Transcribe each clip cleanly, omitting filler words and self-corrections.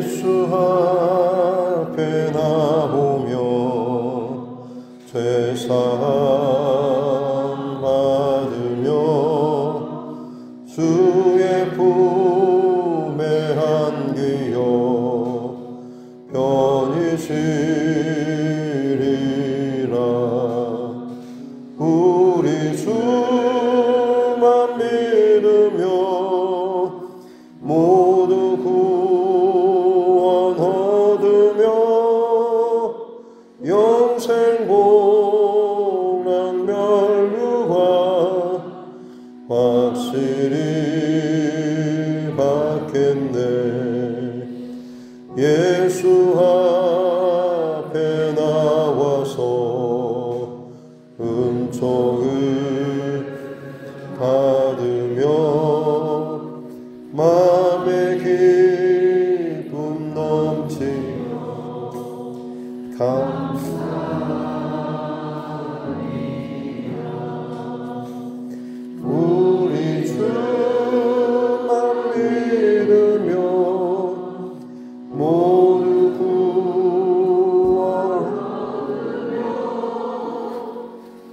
예수 앞에 나오며 죄사함 받으며 주의 품에 안기어 편히 쉬리라. 우리 주만 믿으며 모두 구원 얻으며 영생 복락 멸류관 확실히 받겠네. 예수 앞에 나와서 은총을 받으며 마음의 기쁨 넘치며 감사하리라. 우리 주만 믿으며 모두 구원 얻으며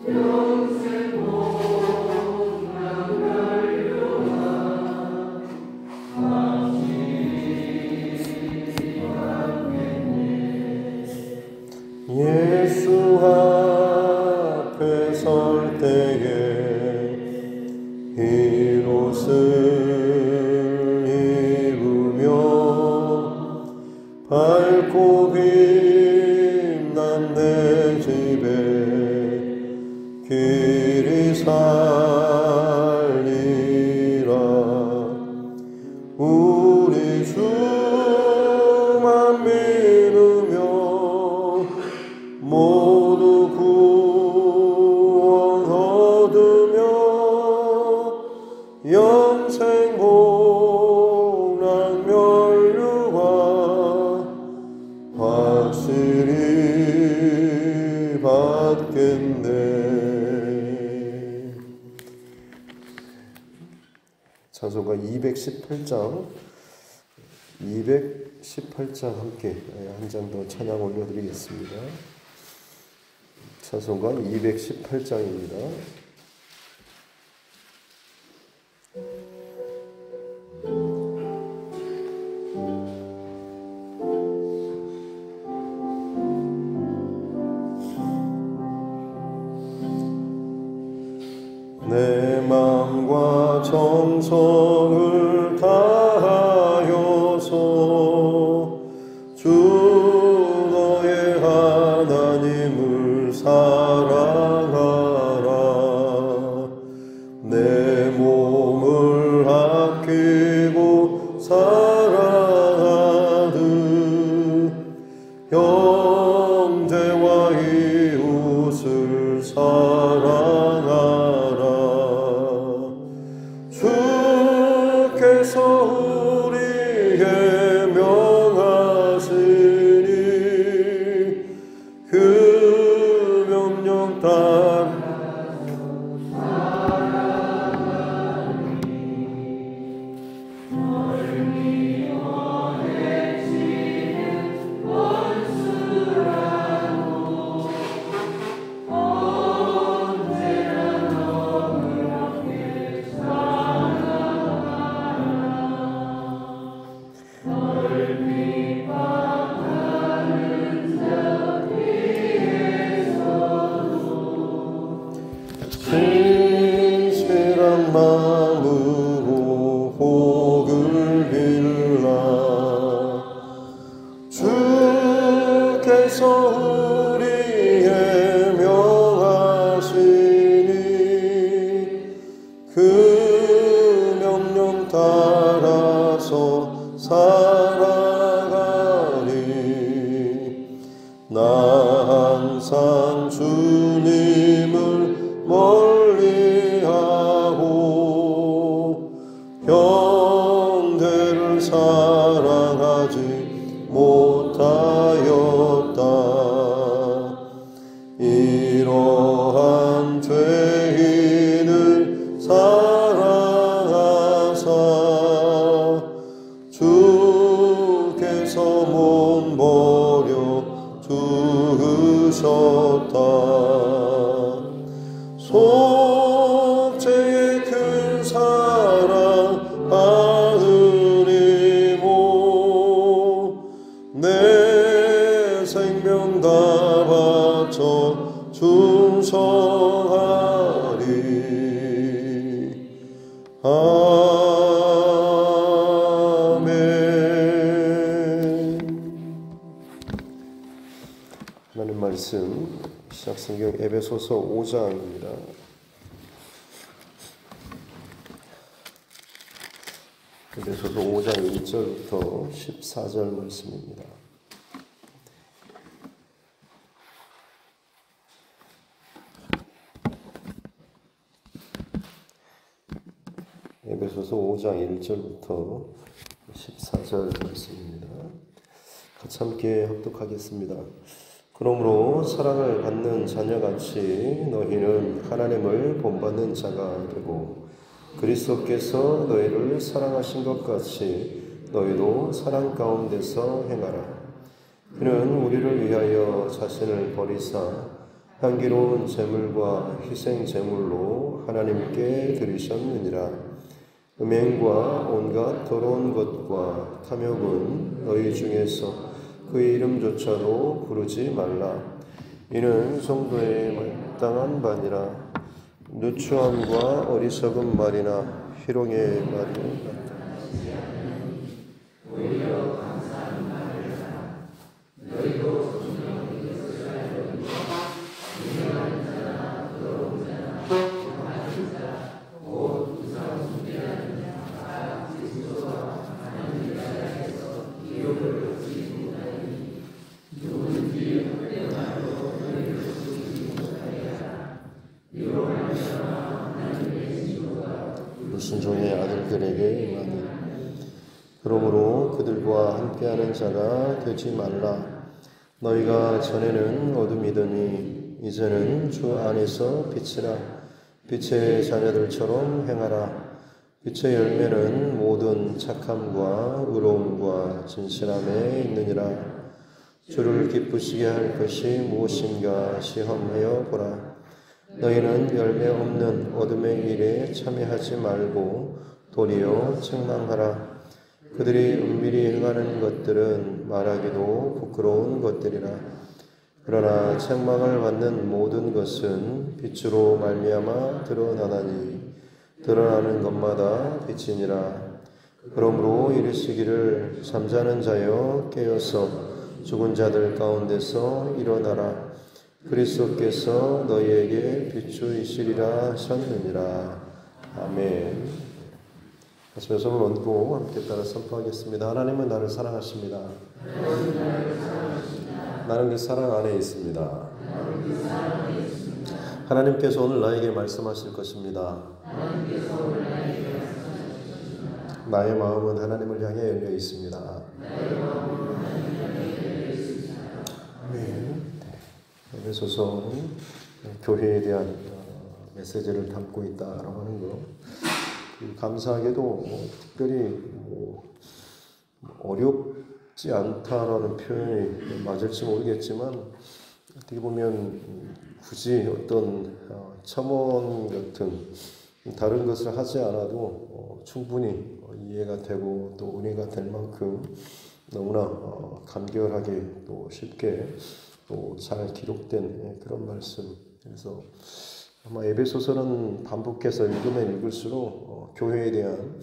영생 복락 멸류관 예수 앞에 설 때에 흰옷을 입으며 밝고 빛난 내 집에 길이 살리라. 우리 주만 믿으며 모두 구원 얻으며 영생 복락 멸류관 확실히 받겠네. 찬송가 218장 함께 한 장 더 찬양 올려드리겠습니다. 찬송가 218장입니다. 내 마음과 정성을 다하여서 주 너의 하나님을 사랑하라. 내 몸을 아끼고 사랑하듯 형제와 이웃을 사랑하라. 주께서 우리에게 명하시니 그 명령 따라 진실한 마음으로 복을 빌라. 주께서 우리의 명하시니 그 명령 따라서 살아가리. 나 항상 주님을 멀리하고 형제를 사랑하지 못하였다. 이러한 죄인을 사랑하사 주께서 주셨다. 속죄의 큰 사랑 받으리모. 내 생명 다 바쳐 충성하리. 하나님 말씀 시작성경 에베소서 5장입니다. 에베소서 5장 1절부터 14절 말씀입니다. 에베소서 5장 1절부터 14절 말씀입니다. 같이 함께 합독하겠습니다. 그러므로 사랑을 받는 자녀같이 너희는 하나님을 본받는 자가 되고 그리스도께서 너희를 사랑하신 것 같이 너희도 사랑 가운데서 행하라. 그는 우리를 위하여 자신을 버리사 향기로운 제물과 희생 제물로 하나님께 드리셨느니라. 음행과 온갖 더러운 것과 탐욕은 너희 중에서 그 이름조차도 부르지 말라. 이는 성도의 마땅한 바니라. 누추함과 어리석은 말이나 희롱의 말이 불순종의 아들들에게 임하니 그러므로 그들과 함께하는 자가 되지 말라. 너희가 전에는 어둠이더니 이제는 주 안에서 빛이라. 빛의 자녀들처럼 행하라. 빛의 열매는 모든 착함과 의로움과 진실함에 있느니라. 주를 기쁘시게 할 것이 무엇인가 시험하여 보라. 너희는 열매 없는 어둠의 일에 참여하지 말고 도리어 책망하라. 그들이 은밀히 행하는 것들은 말하기도 부끄러운 것들이라. 그러나 책망을 받는 모든 것은 빛으로 말미암아 드러나나니 드러나는 것마다 빛이니라. 그러므로 이르시기를 잠자는 자여 깨어서 죽은 자들 가운데서 일어나라. 그리스도께서 너희에게 비추이시리라 하셨느니라. 아멘. 하시며 손을 얹고 함께 따라 선포하겠습니다. 하나님은 나를 사랑하십니다. 나는 그 사랑 안에 있습니다. 하나님께서 오늘 나에게 말씀하실 것입니다. 나의 마음은 하나님을 향해 열려 있습니다. 에베소서는 교회에 대한 메시지를 담고 있다라고 하는 거. 감사하게도 특별히 어렵지 않다라는 표현이 맞을지 모르겠지만 어떻게 보면 굳이 어떤 첨언 같은 다른 것을 하지 않아도 충분히 이해가 되고 또 은혜가 될 만큼 너무나 간결하게 또 쉽게 또 잘 기록된 그런 말씀. 그래서 아마 에베소서는 반복해서 읽으면 읽을수록 교회에 대한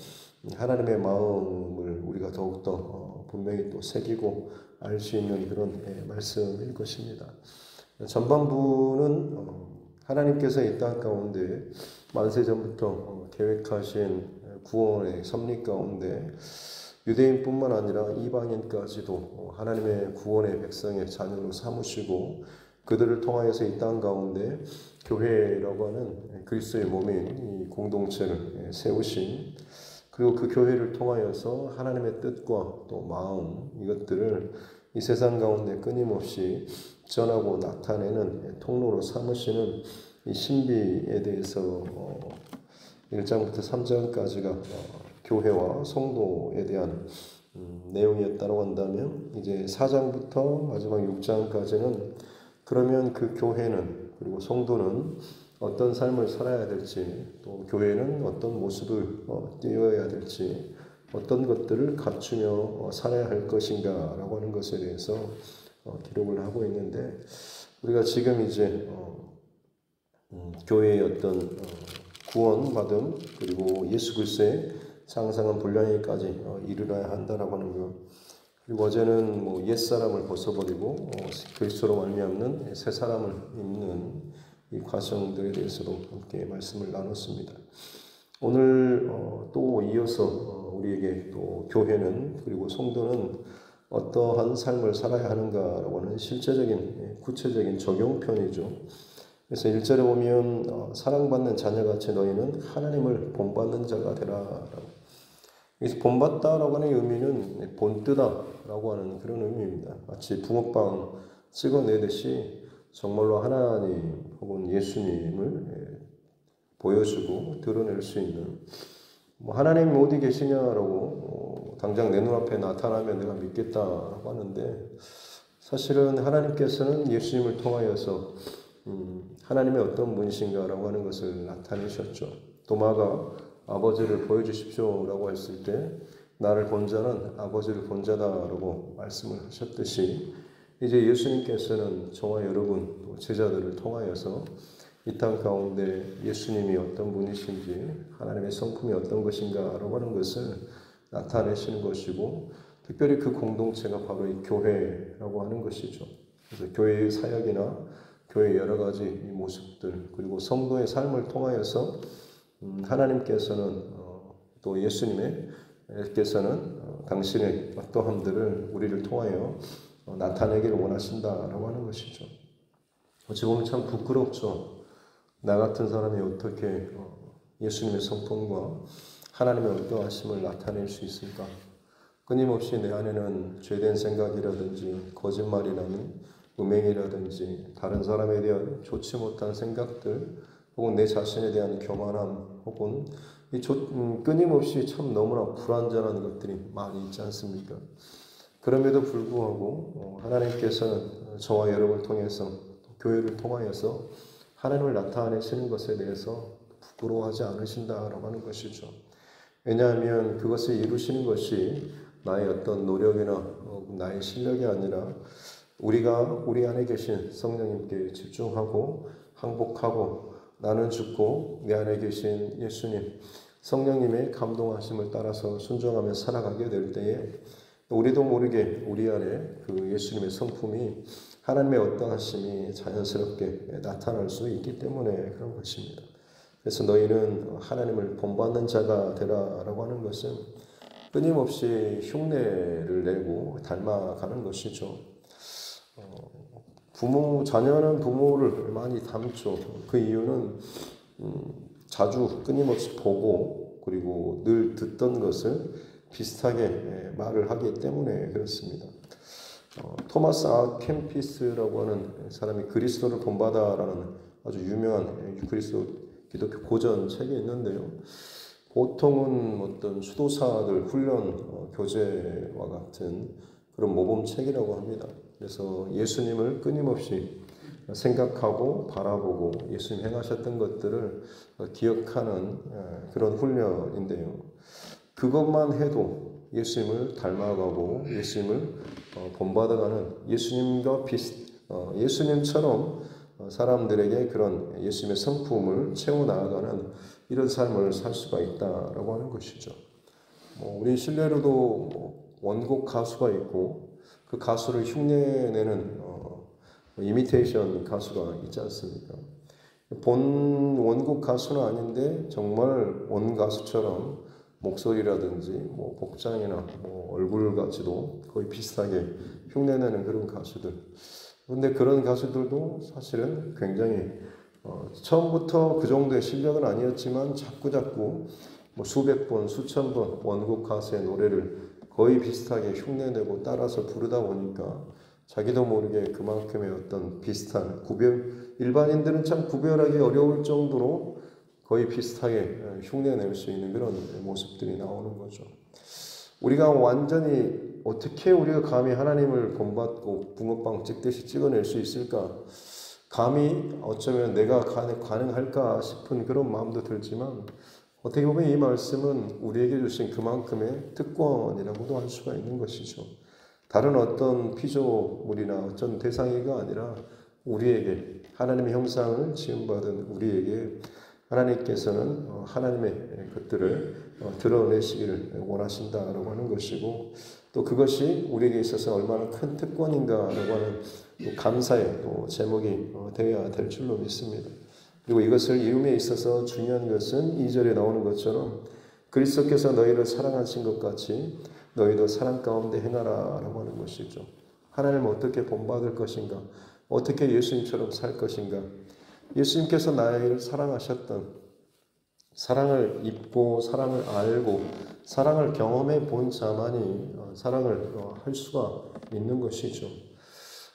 하나님의 마음을 우리가 더욱더 분명히 또 새기고 알 수 있는 그런 말씀일 것입니다. 전반부는 하나님께서 이 땅 가운데 만세전부터 계획하신 구원의 섭리 가운데 유대인뿐만 아니라 이방인까지도 하나님의 구원의 백성의 자녀로 삼으시고 그들을 통하여서 이 땅 가운데 교회라고 하는 그리스도의 몸인 이 공동체를 세우신, 그리고 그 교회를 통하여서 하나님의 뜻과 또 마음, 이것들을 이 세상 가운데 끊임없이 전하고 나타내는 통로로 삼으시는 이 신비에 대해서 1장부터 3장까지가 교회와 성도에 대한 내용이었다고 한다면, 이제 4장부터 마지막 6장까지는 그러면 그 교회는 그리고 성도는 어떤 삶을 살아야 될지, 또 교회는 어떤 모습을 띄어야 될지, 어떤 것들을 갖추며 살아야 할 것인가라고 하는 것에 대해서 기록을 하고 있는데, 우리가 지금 이제 교회의 어떤 구원받음, 그리고 예수 그리스도의 장성한 분량에까지 이르러야 한다라고 하는 것. 그리고 어제는 옛사람을 벗어버리고 그리스도로 말미암는 새 사람을 입는 이 과정들에 대해서도 함께 말씀을 나눴습니다. 오늘 또 이어서 우리에게 또 교회는 그리고 성도는 어떠한 삶을 살아야 하는가라고 하는 실제적인 구체적인 적용편이죠. 그래서 1절에 보면 사랑받는 자녀같이 너희는 하나님을 본받는 자가 되라. 여기서 본받다라고 하는 의미는 본뜨다라고 하는 그런 의미입니다. 마치 붕어빵 찍어내듯이 정말로 하나님 혹은 예수님을 보여주고 드러낼 수 있는, 하나님 어디 계시냐라고 당장 내 눈앞에 나타나면 내가 믿겠다라고 하는데, 사실은 하나님께서는 예수님을 통하여서 하나님의 어떤 분이신가라고 하는 것을 나타내셨죠. 도마가 아버지를 보여주십시오라고 했을 때 나를 본 자는 아버지를 본 자다라고 말씀을 하셨듯이, 이제 예수님께서는 저와 여러분 또 제자들을 통하여서 이 땅 가운데 예수님이 어떤 분이신지, 하나님의 성품이 어떤 것인가라고 하는 것을 나타내시는 것이고, 특별히 그 공동체가 바로 이 교회라고 하는 것이죠. 그래서 교회의 사역이나 교회의 여러 가지 모습들, 그리고 성도의 삶을 통하여서 하나님께서는 또 예수님께서는 당신의 어떠함들을 우리를 통하여 나타내기를 원하신다라고 하는 것이죠. 어찌 보면 참 부끄럽죠. 나 같은 사람이 어떻게 예수님의 성품과 하나님의 어떠하심을 나타낼 수 있을까? 끊임없이 내 안에는 죄된 생각이라든지 거짓말이라는 음행이라든지 다른 사람에 대한 좋지 못한 생각들, 혹은 내 자신에 대한 교만함, 혹은 끊임없이 참 너무나 불완전한 것들이 많이 있지 않습니까? 그럼에도 불구하고 하나님께서는 저와 여러분을 통해서, 교회를 통하여서 하나님을 나타내시는 것에 대해서 부끄러워하지 않으신다라고 하는 것이죠. 왜냐하면 그것을 이루시는 것이 나의 어떤 노력이나 나의 실력이 아니라 우리가 우리 안에 계신 성령님께 집중하고 항복하고 나는 죽고 내 안에 계신 예수님, 성령님의 감동하심을 따라서 순종하며 살아가게 될 때에 우리도 모르게 우리 안에 그 예수님의 성품이, 하나님의 어떠하심이 자연스럽게 나타날 수 있기 때문에 그런 것입니다. 그래서 너희는 하나님을 본받는 자가 되라라고 하는 것은 끊임없이 흉내를 내고 닮아가는 것이죠. 자녀는 부모를 많이 닮죠. 그 이유는 자주 끊임없이 보고 그리고 늘 듣던 것을 비슷하게 말을 하기 때문에 그렇습니다. 토마스 아 캠피스라고 하는 사람이 그리스도를 본받아라는 아주 유명한 기독교 고전 책이 있는데요. 보통은 어떤 수도사들 훈련 교재와 같은 그런 모범책이라고 합니다. 그래서 예수님을 끊임없이 생각하고 바라보고 예수님 행하셨던 것들을 기억하는 그런 훈련인데요. 그것만 해도 예수님을 닮아가고 예수님을 본받아가는, 예수님처럼 사람들에게 그런 예수님의 성품을 채워나가는 이런 삶을 살 수가 있다라고 하는 것이죠. 우리 실례로도 원곡 가수가 있고 그 가수를 흉내내는 이미테이션 가수가 있지 않습니까? 본 원곡 가수는 아닌데 정말 원 가수처럼 목소리라든지 복장이나 얼굴 같이도 거의 비슷하게 흉내내는 그런 가수들. 그런데 그런 가수들도 사실은 굉장히 처음부터 그 정도의 실력은 아니었지만 자꾸 수백 번, 수천 번 원곡 가수의 노래를 거의 비슷하게 흉내내고 따라서 부르다 보니까 자기도 모르게 그만큼의 어떤 비슷한 일반인들은 참 구별하기 어려울 정도로 거의 비슷하게 흉내낼 수 있는 그런 모습들이 나오는 거죠. 우리가 완전히 어떻게 우리가 감히 하나님을 본받고 붕어빵 찍듯이 찍어낼 수 있을까? 감히 어쩌면 내가 가능할까 싶은 그런 마음도 들지만 어떻게 보면 이 말씀은 우리에게 주신 그만큼의 특권이라고도 할 수가 있는 것이죠. 다른 어떤 피조물이나 어떤 대상이가 아니라 우리에게 하나님의 형상을 지음받은 우리에게 하나님께서는 하나님의 것들을 드러내시기를 원하신다라고 하는 것이고 또 그것이 우리에게 있어서 얼마나 큰 특권인가라고 하는 또 감사의 또 제목이 되어야 될 줄로 믿습니다. 그리고 이것을 이룸에 있어서 중요한 것은 2절에 나오는 것처럼 그리스도께서 너희를 사랑하신 것 같이 너희도 사랑 가운데 행하라 라고 하는 것이죠. 하나님을 어떻게 본받을 것인가? 어떻게 예수님처럼 살 것인가? 예수님께서 나를 사랑하셨던 사랑을 입고 사랑을 알고 사랑을 경험해 본 자만이 사랑을 할 수가 있는 것이죠.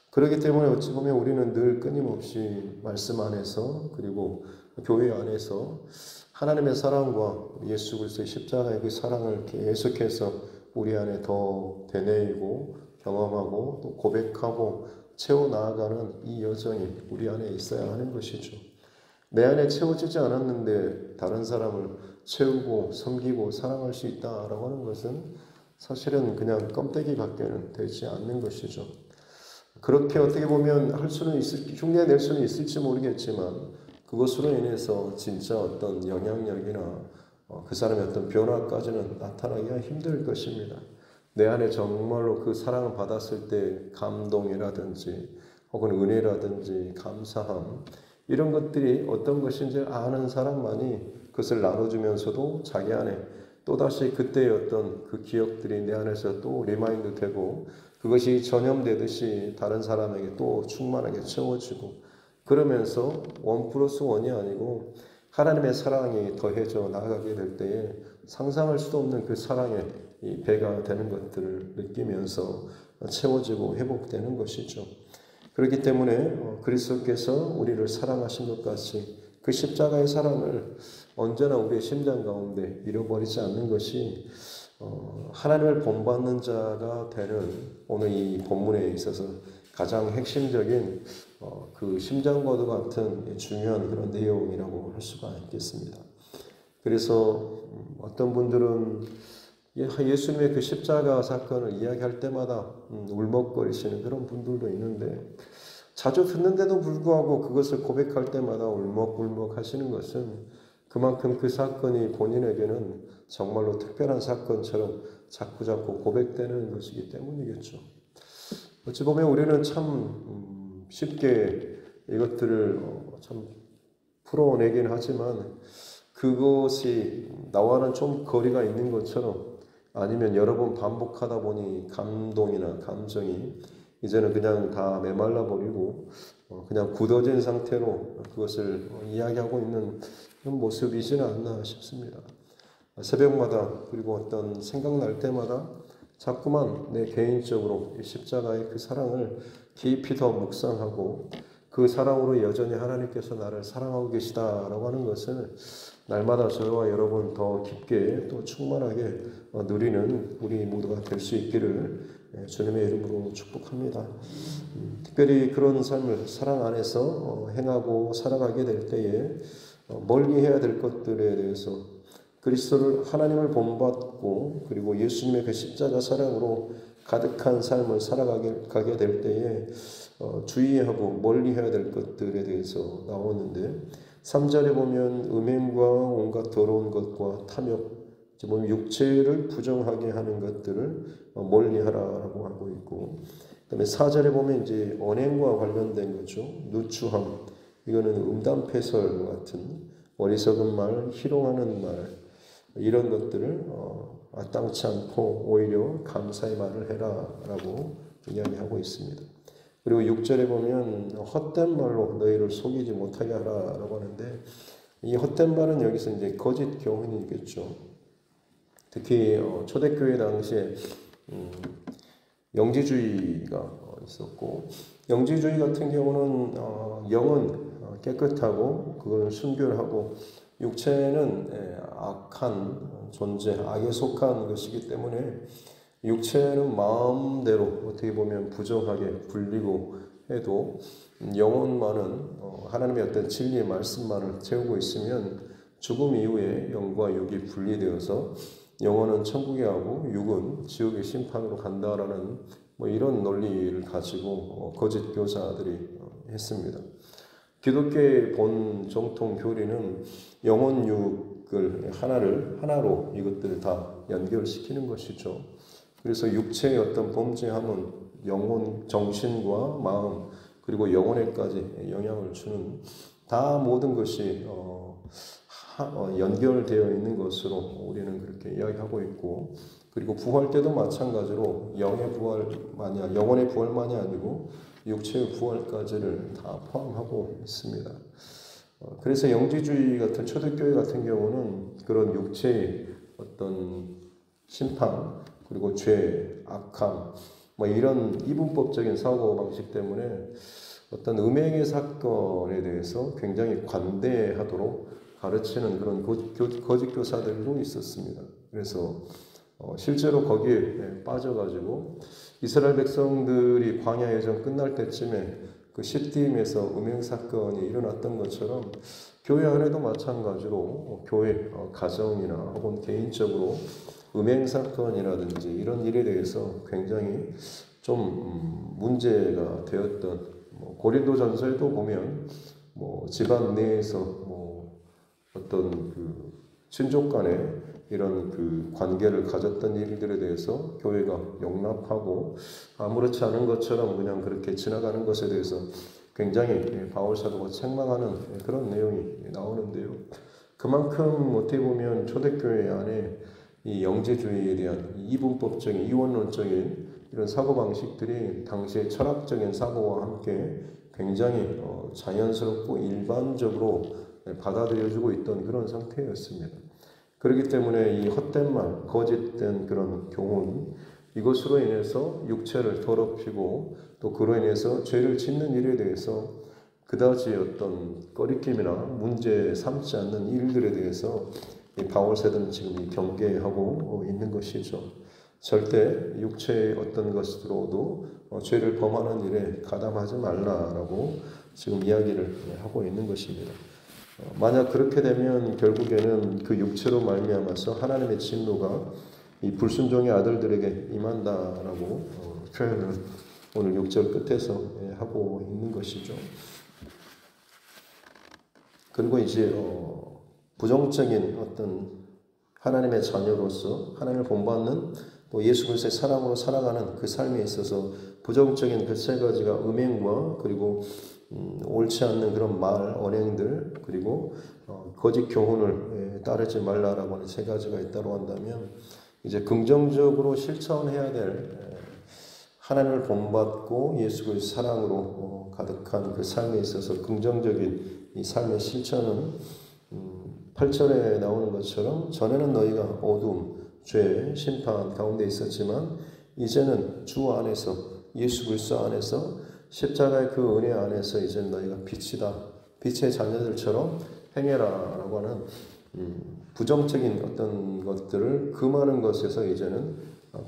그렇기 때문에 어찌 보면 우리는 늘 끊임없이 말씀 안에서 그리고 교회 안에서 하나님의 사랑과 예수 그리스도의 십자가의 그 사랑을 계속해서 우리 안에 더 되뇌이고 경험하고 또 고백하고 채워나가는 이 여정이 우리 안에 있어야 하는 것이죠. 내 안에 채워지지 않았는데 다른 사람을 채우고 섬기고 사랑할 수 있다라고 하는 것은 사실은 그냥 껌때기밖에는 되지 않는 것이죠. 그렇게 어떻게 보면 할 수는 흉내낼 수는 있을지 모르겠지만 그것으로 인해서 진짜 어떤 영향력이나 그 사람의 어떤 변화까지는 나타나기가 힘들 것입니다. 내 안에 정말로 그 사랑을 받았을 때 감동이라든지 혹은 은혜라든지 감사함 이런 것들이 어떤 것인지 아는 사람만이 그것을 나눠주면서도 자기 안에 또다시 그때의 어떤 그 기억들이 내 안에서 또 리마인드 되고 그것이 전염되듯이 다른 사람에게 또 충만하게 채워지고 그러면서 1+1이 아니고 하나님의 사랑이 더해져 나아가게 될 때에 상상할 수도 없는 그 사랑의 이 배가 되는 것들을 느끼면서 채워지고 회복되는 것이죠. 그렇기 때문에 그리스도께서 우리를 사랑하신 것 같이 그 십자가의 사랑을 언제나 우리의 심장 가운데 잃어버리지 않는 것이 하나님을 본받는 자가 되는 오늘 이 본문에 있어서 가장 핵심적인 그 심장과도 같은 중요한 그런 내용이라고 할 수가 있겠습니다. 그래서 어떤 분들은 예수님의 그 십자가 사건을 이야기할 때마다 울먹거리시는 그런 분들도 있는데 자주 듣는데도 불구하고 그것을 고백할 때마다 울먹울먹 하시는 것은 그만큼 그 사건이 본인에게는 정말로 특별한 사건처럼 자꾸자꾸 고백되는 것이기 때문이겠죠. 어찌 보면 우리는 참 쉽게 이것들을 참 풀어내긴 하지만 그것이 나와는 좀 거리가 있는 것처럼 아니면 여러 번 반복하다 보니 감동이나 감정이 이제는 그냥 다 메말라 버리고 그냥 굳어진 상태로 그것을 이야기하고 있는 그런 모습이지는 않나 싶습니다. 새벽마다 그리고 어떤 생각날 때마다 자꾸만 내 개인적으로 십자가의 그 사랑을 깊이 더 묵상하고 그 사랑으로 여전히 하나님께서 나를 사랑하고 계시다라고 하는 것을 날마다 저와 여러분 더 깊게 또 충만하게 누리는 우리 모두가 될 수 있기를 주님의 이름으로 축복합니다. 특별히 그런 삶을 사랑 안에서 행하고 살아가게 될 때에 멀리 해야 될 것들에 대해서 그리스도를 하나님을 본받고 그리고 예수님의 그 십자가 사랑으로 가득한 삶을 살아가게 될 때에 주의하고 멀리 해야 될 것들에 대해서 나오는데 3절에 보면 음행과 온갖 더러운 것과 탐욕, 육체를 부정하게 하는 것들을 멀리하라라고 하고 있고, 그다음에 4절에 보면 이제 언행과 관련된 거죠. 누추함, 이거는 음담패설 같은 어리석은 말, 희롱하는 말 이런 것들을 마땅치 않고 오히려 감사의 말을 해라라고 이야기하고 있습니다. 그리고 6절에 보면 헛된 말로 너희를 속이지 못하게 하라라고 하는데 이 헛된 말은 여기서 이제 거짓 교훈이겠죠. 특히 초대교회 당시에 영지주의가 있었고 영지주의 같은 경우는 영은 깨끗하고 그걸 순결하고 육체는 악한 존재, 악에 속한 것이기 때문에 육체는 마음대로 어떻게 보면 부정하게 굴리고 해도 영혼만은 하나님의 어떤 진리의 말씀만을 채우고 있으면 죽음 이후에 영과 육이 분리되어서 영혼은 천국에 가고 육은 지옥의 심판으로 간다라는 이런 논리를 가지고 거짓 교사들이 했습니다. 기독교의 본 정통 교리는 영혼 육을 하나로 이것들을 다 연결시키는 것이죠. 그래서 육체의 어떤 범죄함은 영혼, 정신과 마음 그리고 영혼에까지 영향을 주는 다 모든 것이 연결되어 있는 것으로 우리는 그렇게 이야기하고 있고, 그리고 부활 때도 마찬가지로 영혼의 부활만이 아니고 육체의 부활까지를 다 포함하고 있습니다. 그래서 영지주의 같은 초대교회 같은 경우는 그런 육체의 어떤 심판 그리고 죄, 악함 이런 이분법적인 사고방식 때문에 어떤 음행의 사건에 대해서 굉장히 관대하도록 가르치는 그런 거짓 교사들도 있었습니다. 그래서 실제로 거기에 빠져가지고 이스라엘 백성들이 광야 여정 끝날 때쯤에 그 시딤에서 음행 사건이 일어났던 것처럼 교회 안에도 마찬가지로 교회, 가정이나 혹은 개인적으로 음행 사건이라든지 이런 일에 대해서 굉장히 좀 문제가 되었던, 고린도전서에도 보면 집안 내에서 어떤 그 친족 간에 이런 그 관계를 가졌던 일들에 대해서 교회가 용납하고 아무렇지 않은 것처럼 그냥 그렇게 지나가는 것에 대해서 굉장히 바울 사도가 책망하는 그런 내용이 나오는데요. 그만큼 어떻게 보면 초대교회 안에 이 영재주의에 대한 이분법적인 이원론적인 이런 사고방식들이 당시의 철학적인 사고와 함께 굉장히 자연스럽고 일반적으로 받아들여지고 있던 그런 상태였습니다. 그렇기 때문에 이 헛된 말, 거짓된 그런 교훈, 이것으로 인해서 육체를 더럽히고 또 그로 인해서 죄를 짓는 일에 대해서 그다지 어떤 꺼리낌이나 문제 삼지 않는 일들에 대해서 바울 사도는 지금 경계하고 있는 것이죠. 절대 육체의 어떤 것으로도 죄를 범하는 일에 가담하지 말라라고 지금 이야기를 하고 있는 것입니다. 만약 그렇게 되면 결국에는 그 육체로 말미암아서 하나님의 진노가 이 불순종의 아들들에게 임한다라고 표현을 오늘 6절 끝에서 하고 있는 것이죠. 그리고 이제 부정적인 어떤 하나님의 자녀로서 하나님을 본받는 또 예수 그리스도의 사랑으로 살아가는 그 삶에 있어서 부정적인 그 세 가지가 음행과 그리고 옳지 않는 그런 말, 언행들, 그리고 거짓 교훈을 따르지 말라라고 하는 세 가지가 있다고 한다면, 이제 긍정적으로 실천해야 될 하나님을 본받고 예수 그리스도의 사랑으로 가득한 그 삶에 있어서 긍정적인 이 삶의 실천은 8절에 나오는 것처럼 전에는 너희가 어둠, 죄, 심판 가운데 있었지만 이제는 주 안에서 예수 그리스도 안에서 십자가의 그 은혜 안에서 이제 너희가 빛이다. 빛의 자녀들처럼 행해라라고 하는 부정적인 어떤 것들을 금하는 것에서 이제는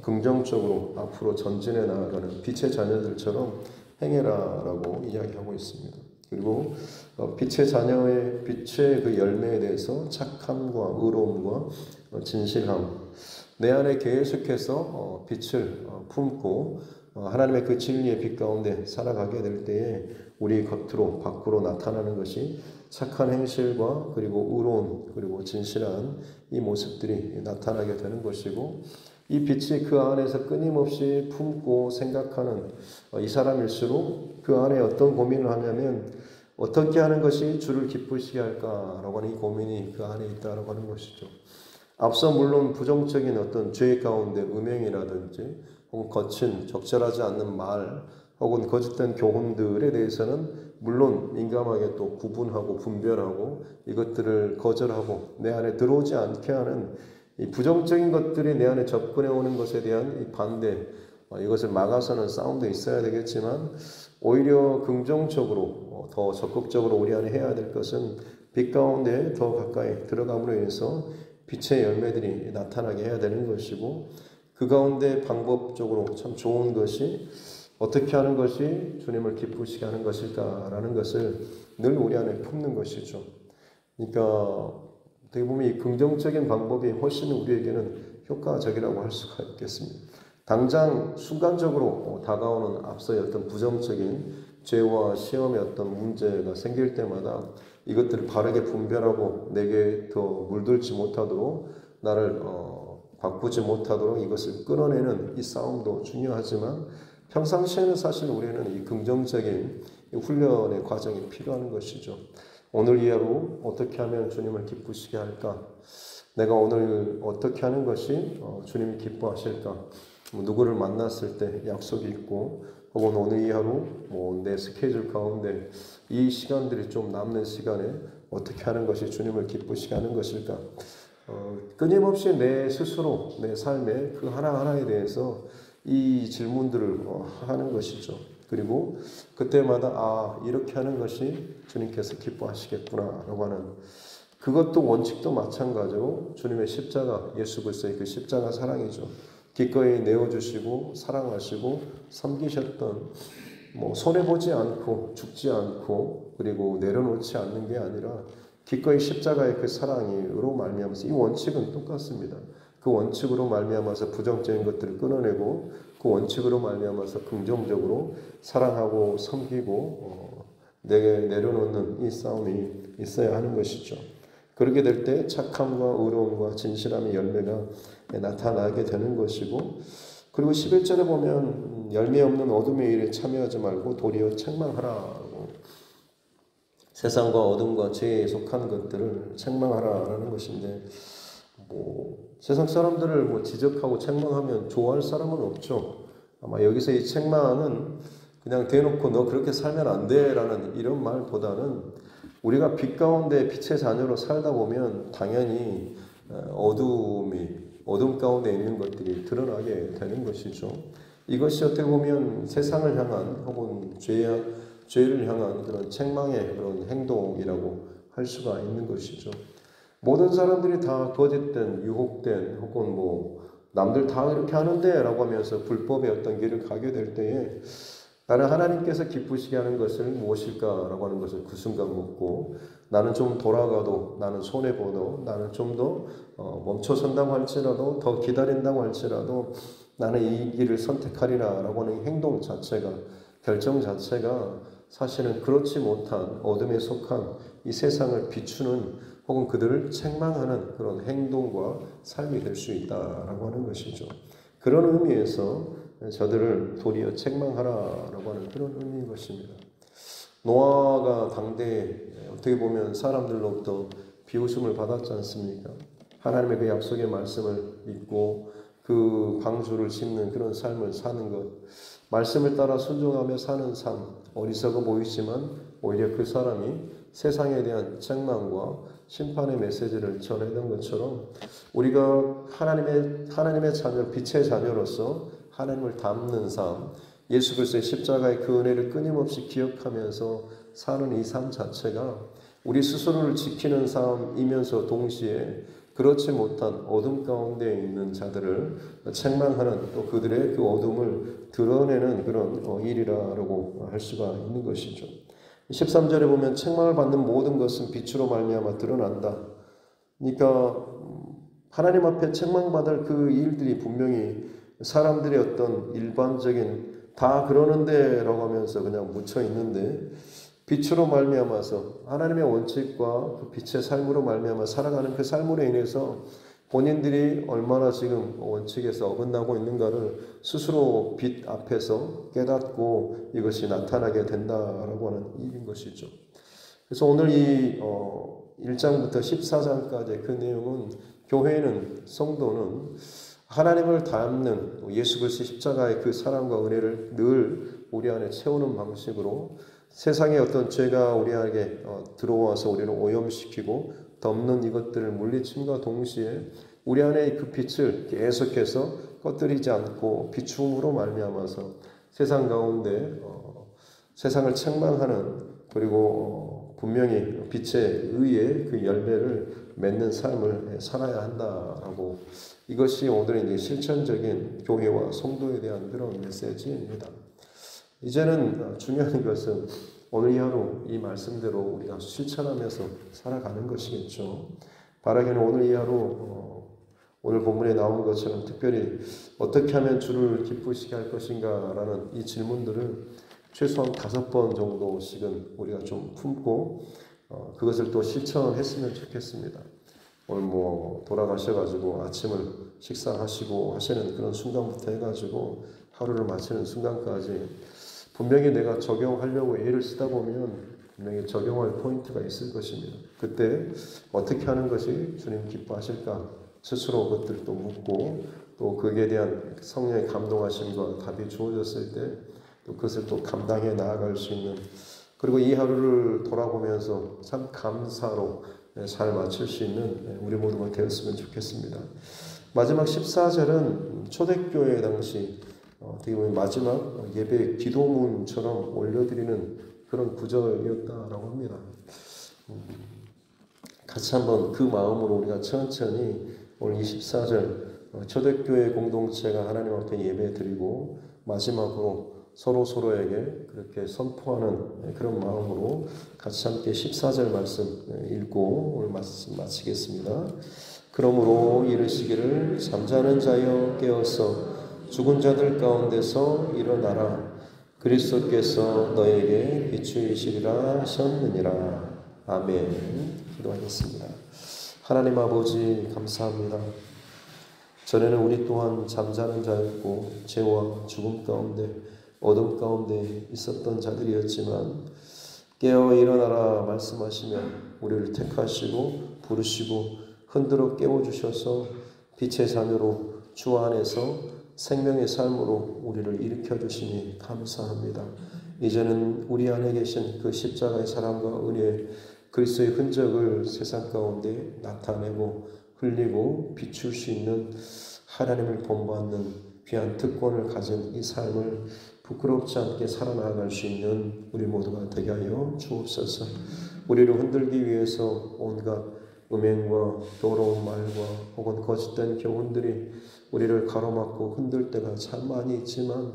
긍정적으로 앞으로 전진해 나아가는 빛의 자녀들처럼 행해라라고 이야기하고 있습니다. 그리고 빛의 자녀의 빛의 그 열매에 대해서 착함과 의로움과 진실함, 내 안에 계속해서 빛을 품고 하나님의 그 진리의 빛 가운데 살아가게 될 때에 우리 겉으로 밖으로 나타나는 것이 착한 행실과 그리고 의로운 그리고 진실한 이 모습들이 나타나게 되는 것이고, 이 빛이 그 안에서 끊임없이 품고 생각하는 이 사람일수록 그 안에 어떤 고민을 하냐면 어떻게 하는 것이 주를 기쁘시게 할까라고 하는 이 고민이 그 안에 있다라고 하는 것이죠. 앞서 물론 부정적인 어떤 죄 가운데 음행이라든지 혹은 거친 적절하지 않는 말 혹은 거짓된 교훈들에 대해서는 물론 민감하게 또 구분하고 분별하고 이것들을 거절하고 내 안에 들어오지 않게 하는 이 부정적인 것들이 내 안에 접근해 오는 것에 대한 이 반대, 이것을 막아서는 싸움도 있어야 되겠지만 오히려 긍정적으로 더 적극적으로 우리 안에 해야 될 것은 빛 가운데 더 가까이 들어감으로 인해서 빛의 열매들이 나타나게 해야 되는 것이고, 그 가운데 방법적으로 참 좋은 것이 어떻게 하는 것이 주님을 기쁘시게 하는 것일까라는 것을 늘 우리 안에 품는 것이죠. 그러니까 어떻게 보면 이 긍정적인 방법이 훨씬 우리에게는 효과적이라고 할 수가 있겠습니다. 당장 순간적으로 다가오는 앞서의 어떤 부정적인 죄와 시험의 어떤 문제가 생길 때마다 이것들을 바르게 분별하고 내게 더 물들지 못하도록, 나를 바꾸지 못하도록 이것을 끊어내는 이 싸움도 중요하지만, 평상시에는 사실 우리는 이 긍정적인 훈련의 과정이 필요한 것이죠. 오늘 이 하루 어떻게 하면 주님을 기쁘시게 할까? 내가 오늘 어떻게 하는 것이 주님이 기뻐하실까? 누구를 만났을 때 약속이 있고, 혹은 오늘 이 하루 내 스케줄 가운데 이 시간들이 좀 남는 시간에 어떻게 하는 것이 주님을 기쁘시게 하는 것일까? 끊임없이 내 스스로 내 삶의 그 하나하나에 대해서 이 질문들을 하는 것이죠. 그리고 그때마다 이렇게 하는 것이 주님께서 기뻐하시겠구나 라고 하는, 그것도 원칙도 마찬가지로 주님의 십자가, 예수 그리스도의 그 십자가 사랑이죠. 기꺼이 내어주시고 사랑하시고 섬기셨던, 손해보지 않고 죽지 않고 그리고 내려놓지 않는 게 아니라 기꺼이 십자가의 그 사랑으로 말미암아서, 이 원칙은 똑같습니다. 그 원칙으로 말미암아서 부정적인 것들을 끊어내고, 그 원칙으로 말미암아서 긍정적으로 사랑하고 섬기고 내게 내려놓는 이 싸움이 있어야 하는 것이죠. 그렇게 될 때 착함과 의로움과 진실함의 열매가 나타나게 되는 것이고, 그리고 11절에 보면 열매 없는 어둠의 일에 참여하지 말고 도리어 책망하라. 세상과 어둠과 죄에 속한 것들을 책망하라라는 것인데, 세상 사람들을 지적하고 책망하면 좋아할 사람은 없죠. 아마 여기서 이 책망은 그냥 대놓고 너 그렇게 살면 안 돼라는 이런 말보다는, 우리가 빛 가운데 빛의 자녀로 살다 보면 당연히 어둠 가운데 있는 것들이 드러나게 되는 것이죠. 이것이 어떻게 보면 세상을 향한 혹은 죄를 향한 그런 책망의 그런 행동이라고 할 수가 있는 것이죠. 모든 사람들이 다 거짓된, 유혹된, 혹은 남들 다 이렇게 하는데 라고 하면서 불법의 어떤 길을 가게 될 때에, 나는 하나님께서 기쁘시게 하는 것을 무엇일까라고 하는 것을 그 순간 묻고, 나는 좀 돌아가도, 나는 손해보도, 나는 좀 더 멈춰선다고 할지라도, 더 기다린다고 할지라도 나는 이 길을 선택하리라 라고 하는 행동 자체가, 결정 자체가 사실은 그렇지 못한 어둠에 속한 이 세상을 비추는, 혹은 그들을 책망하는 그런 행동과 삶이 될 수 있다라고 하는 것이죠. 그런 의미에서 저들을 도리어 책망하라라고 하는 그런 의미인 것입니다. 노아가 당대에 어떻게 보면 사람들로부터 비웃음을 받았지 않습니까? 하나님의 그 약속의 말씀을 믿고 그 방주를 짓는 그런 삶을 사는 것, 말씀을 따라 순종하며 사는 삶, 어리석어 보이지만 오히려 그 사람이 세상에 대한 책망과 심판의 메시지를 전했던 것처럼, 우리가 하나님의 자녀, 빛의 자녀로서 하나님을 닮는 삶, 예수 그리스도의 십자가의 그 은혜를 끊임없이 기억하면서 사는 이 삶 자체가 우리 스스로를 지키는 삶이면서 동시에 그렇지 못한 어둠 가운데 있는 자들을 책망하는, 또 그들의 그 어둠을 드러내는 그런 일이라고 할 수가 있는 것이죠. 13절에 보면 책망을 받는 모든 것은 빛으로 말미암아 드러난다. 그러니까 하나님 앞에 책망받을 그 일들이 분명히 사람들의 어떤 일반적인 다 그러는데 라고 하면서 그냥 묻혀 있는데, 빛으로 말미암아서 하나님의 원칙과 그 빛의 삶으로 말미암아 살아가는 그 삶으로 인해서 본인들이 얼마나 지금 원칙에서 어긋나고 있는가를 스스로 빛 앞에서 깨닫고 이것이 나타나게 된다라고 하는 일인 것이죠. 그래서 오늘 이 1장부터 14장까지의 그 내용은, 교회는, 성도는 하나님을 닮는 예수 그리스도 십자가의 그 사랑과 은혜를 늘 우리 안에 채우는 방식으로 세상의 어떤 죄가 우리 안에 들어와서 우리를 오염시키고 덮는 이것들을 물리침과 동시에 우리 안에 그 빛을 계속해서 꺼뜨리지 않고 비춤으로 말미암아서 세상 가운데 세상을 책망하는 그리고 분명히 빛에 의해 그 열매를 맺는 삶을 살아야 한다라고 이것이 오늘의 이제 실천적인 교회와 성도에 대한 그런 메시지입니다. 이제는 중요한 것은 오늘 이 하루 이 말씀대로 우리가 실천하면서 살아가는 것이겠죠. 바라기는 오늘 이 하루 오늘 본문에 나온 것처럼 특별히 어떻게 하면 주를 기쁘시게 할 것인가 라는 이 질문들을 최소한 5번 정도씩은 우리가 좀 품고 그것을 또 실천했으면 좋겠습니다. 오늘 돌아가셔가지고 아침을 식사하시고 하시는 그런 순간부터 해가지고 하루를 마치는 순간까지 분명히 내가 적용하려고 애를 쓰다 보면 분명히 적용할 포인트가 있을 것입니다. 그때 어떻게 하는 것이 주님 기뻐하실까 스스로 그것들도 묻고 또 거기에 대한 성령의 감동하심과 답이 주어졌을 때 또 그것을 또 감당해 나아갈 수 있는 그리고 이 하루를 돌아보면서 참 감사로 잘 마칠 수 있는 우리 모두가 되었으면 좋겠습니다. 마지막 14절은 초대교회 당시 어떻게 보면 마지막 예배 기도문처럼 올려드리는 그런 구절이었다라고 합니다. 같이 한번 그 마음으로 우리가 천천히 오늘 24절 초대교회 공동체가 하나님 앞에 예배 드리고 마지막으로 서로에게 그렇게 선포하는 그런 마음으로 같이 함께 14절 말씀 읽고 오늘 말씀 마치겠습니다. 그러므로 이르시기를 잠자는 자여 깨어서 죽은 자들 가운데서 일어나라. 그리스도께서 너에게 비추이시리라 하셨느니라. 아멘. 기도하겠습니다. 하나님 아버지 감사합니다. 전에는 우리 또한 잠자는 자였고 죄와 죽음 가운데 어둠 가운데 있었던 자들이었지만 깨어 일어나라 말씀하시면 우리를 택하시고 부르시고 흔들어 깨워주셔서 빛의 자녀로 주 안에서 생명의 삶으로 우리를 일으켜 주시니 감사합니다. 이제는 우리 안에 계신 그 십자가의 사랑과 은혜 그리스도의 흔적을 세상 가운데 나타내고 흘리고 비출 수 있는 하나님을 본받는 귀한 특권을 가진 이 삶을 부끄럽지 않게 살아나갈 수 있는 우리 모두가 되게 하여 주옵소서. 우리를 흔들기 위해서 온갖 음행과 더러운 말과 혹은 거짓된 교훈들이 우리를 가로막고 흔들 때가 참 많이 있지만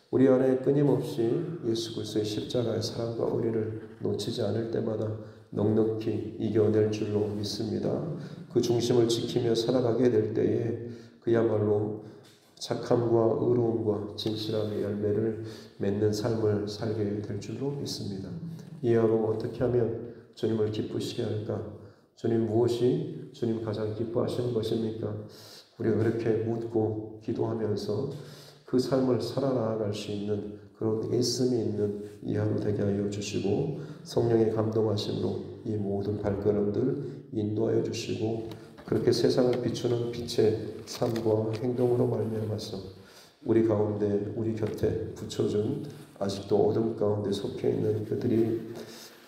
우리 안에 끊임없이 예수 그리스도의 십자가의 사랑과 의리를 놓치지 않을 때마다 넉넉히 이겨낼 줄로 믿습니다. 그 중심을 지키며 살아가게 될 때에 그야말로 착함과 의로움과 진실함의 열매를 맺는 삶을 살게 될 줄로 믿습니다. 이 하루 어떻게 하면 주님을 기쁘시게 할까? 주님 무엇이 주님 가장 기뻐하시는 것입니까? 우리가 그렇게 묻고 기도하면서 그 삶을 살아나갈 수 있는 그런 애씀이 있는 이 하루 되게 하여 주시고 성령의 감동하심으로 이 모든 발걸음들 인도하여 주시고 그렇게 세상을 비추는 빛의 삶과 행동으로 말미암아서 우리 가운데 우리 곁에 붙여준 아직도 어둠 가운데 속해 있는 그들이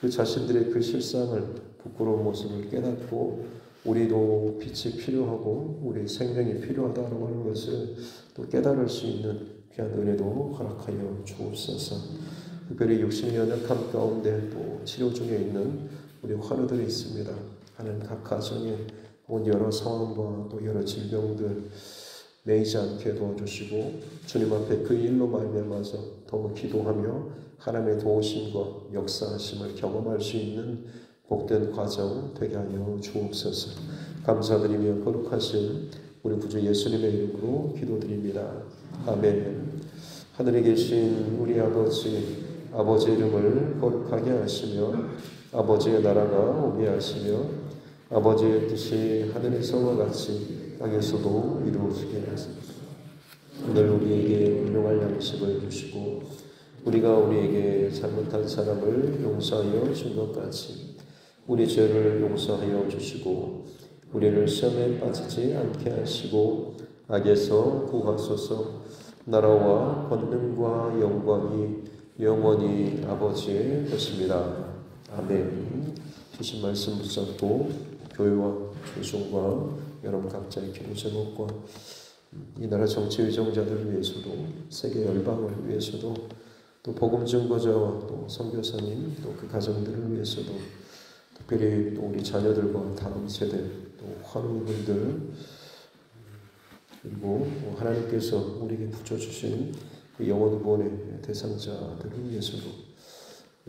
그 자신들의 그 실상을 부끄러운 모습을 깨닫고 우리도 빛이 필요하고 우리 생명이 필요하다고 하는 것을 또 깨달을 수 있는 귀한 은혜도 허락하여 주옵소서. 특별히 육신의 연약함 가운데 또 치료 중에 있는 우리 환우들이 있습니다. 하는 각 가정에 온 여러 상황과 또 여러 질병들 매이지 않게 도와주시고 주님 앞에 그 일로 말미암아서 더욱 기도하며 하나님의 도우심과 역사하심을 경험할 수 있는 복된 과정 되게 하여 주옵소서. 감사드리며 거룩하신 우리 구주 예수님의 이름으로 기도드립니다. 아멘. 하늘에 계신 우리 아버지 이름을 거룩하게 하시며 아버지의 나라가 오게 하시며 아버지의 뜻이 하늘에서와 같이 땅에서도 이루어지게 하소서. 오늘 우리에게 일용할 양식을 주시고 우리가 우리에게 잘못한 사람을 용서하여 준 것 같이 우리 죄를 용서하여 주시고 우리를 시험에 빠지지 않게 하시고 악에서 구하소서. 나라와 권능과 영광이 영원히 아버지의 것입니다. 아멘. 주신 말씀 붙잡고 교회와 조성과 여러분 각자의 기도 제목과 이 나라 정치 의정자들을 위해서도 세계 열방을 위해서도 또 복음 증거자와 또 선교사님 또 그 가정들을 위해서도 특별히 또 우리 자녀들과 다음 세대 또 환우분들 그리고 하나님께서 우리에게 붙여주신 그 영혼 구원의 대상자들을 위해서도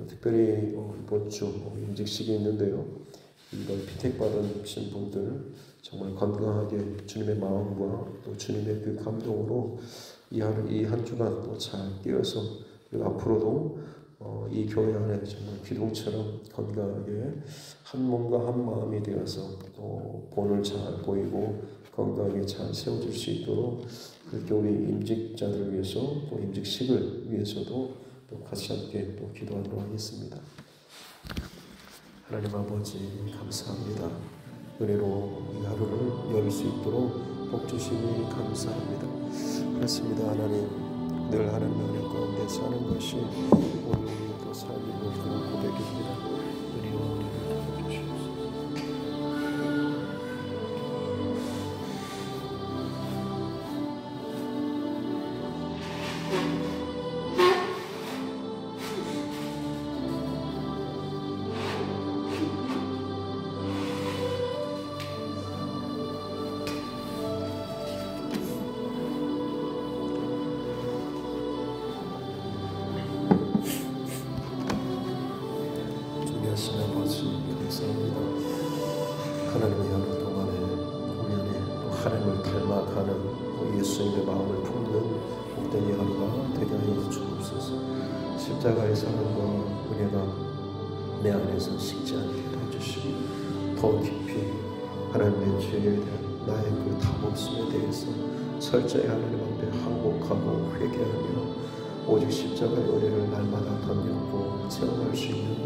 특별히 이번 주 임직식이 있는데요. 이번 피택받으신 분들 정말 건강하게 주님의 마음과 또 주님의 그 감동으로 이 한 주간 또 잘 뛰어서 그리고 앞으로도 이 교회 안에 정말 기둥처럼 건강하게 한 몸과 한 마음이 되어서 또 본을 잘 보이고 건강하게 잘 세워질 수 있도록 그렇게 우리 임직자들을 위해서 또 임직식을 위해서도 또 같이 함께 또 기도하도록 하겠습니다. 하나님 아버지 감사합니다. 은혜로 이 하루를 열 수 있도록 복 주시니 감사합니다. 그렇습니다. 하나님 늘 하나님의 은혜 가운데 사는 것이 오늘 또 삶이고 그런 고백입니다. 은혜와 은혜를 주시옵소서. 감사합니다. 하나님의 하루 동안에 우리 안에 하나님을 닮아가는 예수님의 마음을 품는 복된 이 하루가 되게 하여 주옵소서. 십자가의 사랑과 은혜가 내 안에서 식지 않게 해주시고 더 깊이 하나님의 죄에 대한 나의 그 탐욕심에 대해서 철저히 하나님 앞에 항복하고 회개하며 오직 십자가의 은혜를 날마다 덧입고 체험할 수 있는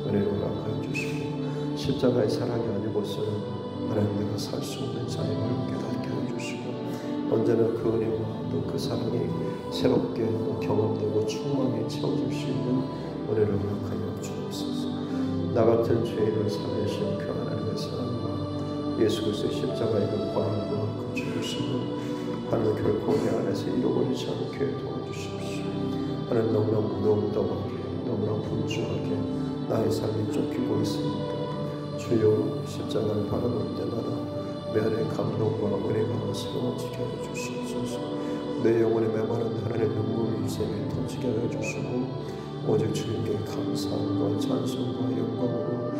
은혜를 허락하여 주시고 십자가의 사랑이 아니고서는 하나님 내가 살 수 없는 자임을 깨닫게 해주시고 언제나 그 은혜와 또 그 사랑이 새롭게 또 경험되고 충만히 채워질 수 있는 은혜를 허락하여 주옵소서. 나 같은 죄인을 살리신 그 하나님의 사랑과 예수 그리스도의 십자가의 그 권한과 그 죽으심을 하나님 결코 내 안에서 잃어버리지 않게 도와주십시오. 하나님 너무나 무덤덤하게 너무나 분주하게 나의 삶이 쫓기고 있습니다. 주여 십자가를 바라볼 때마다 내 안에 감동과 은혜가 새로워지게 하여 주시옵소서. 내 영혼에 메마른 하나님의 눈물이 이제에 터지게 하여 주시고 오직 주님께 감사함과 찬송과 영광으로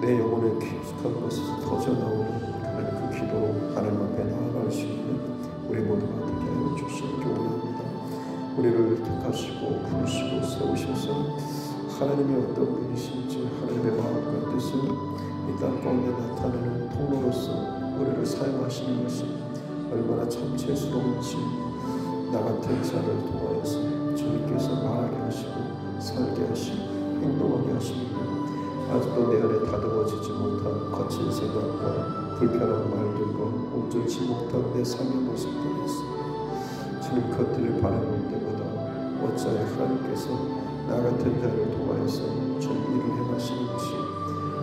내 영혼에 깊숙한 곳에서 터져나오는 하나님 그 기도로 하나님 앞에 나아갈 수 있는 우리 모두가 되게 하여 주시기 원합니다. 우리를 택하시고 부르시고 세우셔서 하나님이 어떤 분이신지 하나님의 마음과 뜻을 이 땅 가운데 나타내는 통로로서 우리를 사용하시는 것이 얼마나 참 죄스러운지 나 같은 자를 통하여서 주님께서 말하게 하시고 살게 하시고 행동하게 하십니다. 아직도 내 안에 다듬어지지 못한 거친 생각과 불편한 말들과 온전치 못한 내 삶의 모습들이 있습니다. 주님 그것들을 바라볼 때마다 어찌하여 하나님께서 나 같은 자를 통하여서 좀 일을 행하시는지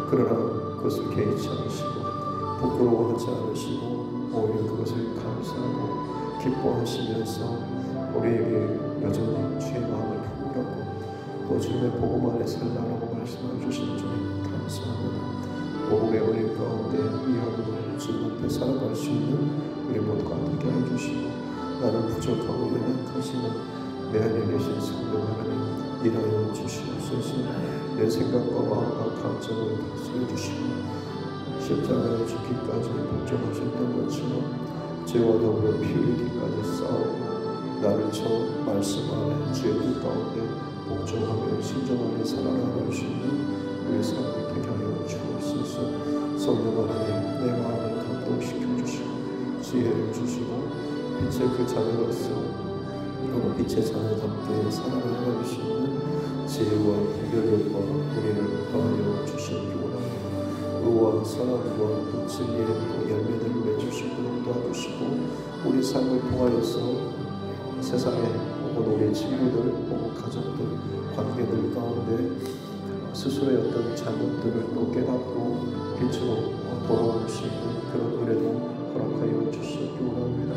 그러나 그것을 개의치 않으시고 부끄러워하지 않으시고 오히려 그것을 감사하고 기뻐하시면서 우리에게 여전히 주의 마음을 품으라고 또 주님의 복음 안에 살라라고 말씀해 주신 주님 감사합니다. 복음의 은혜 가운데 이 하루를 주님 앞에 살아갈 수 있는 우리 모두가 되게 해주시고 나는 부족하고 연약하시는 내 안에 계신 성령 하나님 일하여 주시옵소서. 내 생각과 마음과 감정을 다스려 주시고 십자가에 죽기까지 복종하셨던 것처럼 죄와 더불어 피 흘리기까지 싸우고 나를 저 말씀 안에 주의 뜻 가운데 복종하며 신정하며 살아나갈 수 있는 우리 삶을 되게 하여 주옵소서. 성령 하나님 내 마음을 감동시켜 주시고 지혜를 주시고 빛의 그 자녀로서 이거 빛의 자녀답게 살아나갈 수 있는 지혜와 분별력과 은혜를 더하여 주시기 원합니다. 의와 선함과 또 진리의 열매들을 맺으시도록 도와주시고 우리 삶을 통하여서 세상에 혹은 우리 친구들 혹은 가족들 관계들 가운데 스스로의 어떤 잘못들을 또 깨닫고 빛으로 돌아올 수 있는 그런 은혜도 허락하여 주시기 원합니다.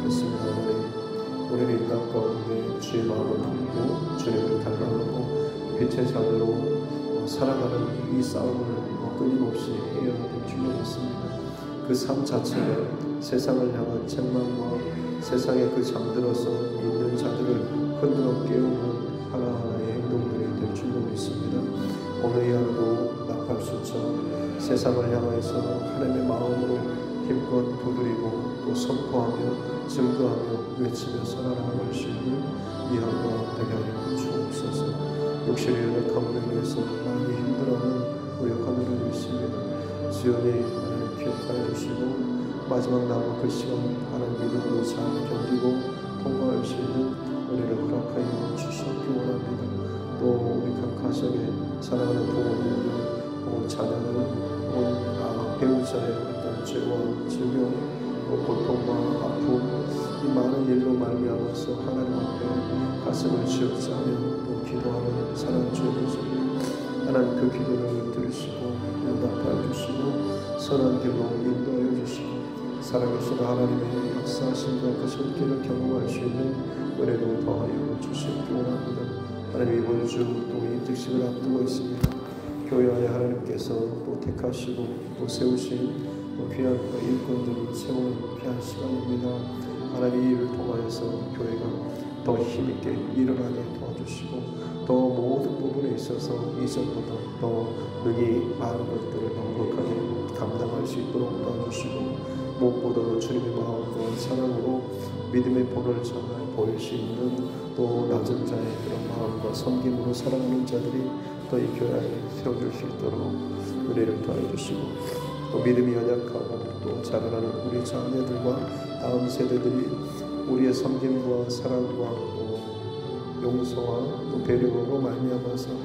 그렇습니다. 하나님 우리는 이 땅 가운데 주의 마음을 품고 주님을 닮아가고 빛의 자녀로 살아가는 이 싸움을 끊임없이 해야 될 줄로 믿습니다. 그 삶 자체가 세상을 향한 책망과 세상에 그 잠들어서 있는 자들을 흔들어 깨우는 하나하나의 행동들이 될 줄로 믿습니다. 오늘 이 하루도 나팔수쳐 세상을 향해서 하나님의 마음으로 힘껏 두드리고 또 선포하며 증거하며 외치며 살아나갈 수 있는 이 하루가 되게 하여 주옵소서. 육신의 연약함을 위해서 많이 힘들어하는 우리 하늘을 믿습니다. 주연이 하나님 기억하여 주시고 마지막 남은 그 시간 하나님 믿음으로 잘 견디고 통과할 수 있는 은혜를 허락하여 주시기 원합니다. 또 우리 각 가정에 사랑하는 부모님들, 온 자녀들, 온 배우자의 어떤 죄와 질병, 고통과 아픔, 이 많은 일로 말미암아서 하나님 앞에 가슴을 지어짜며 또 기도하는 사랑하는 주님을 하나님 그 기도를 들으시고 응답하여 주시고 선한 길로 인도하여 주시고 살아계신 하나님의 역사하심과 그 손길을 경험할 수 있는 은혜도 더하여 주시기 원합니다. 하나님 이번 주 또 임직식을 앞두고 있습니다. 교회 안에 하나님께서 또 택하시고 또 세우신 또 귀한 일꾼들을 세우는 귀한 시간입니다. 하나님 이 일을 통하여서 교회가 더 힘있게 일어나게 도와주시고 더 모든 부분에 있어서 이전보다 더 능히 많은 것들을 넉넉하게 감당할 수 있도록 도와주시고 무엇보다도 주님의 마음과 사랑으로 믿음의 본을 잘 보일 수 있는 또 낮은 자의 그런 마음과 섬김으로 살아가는 자들이 또 이 교회 안에 세워질 수 있도록 은혜를 더해 주시고 또 믿음이 연약하고 또 자라나는 우리 자녀들과 다음 세대들이 우리의 섬김과 사랑과 또 용서와 또 배려로 말미암아서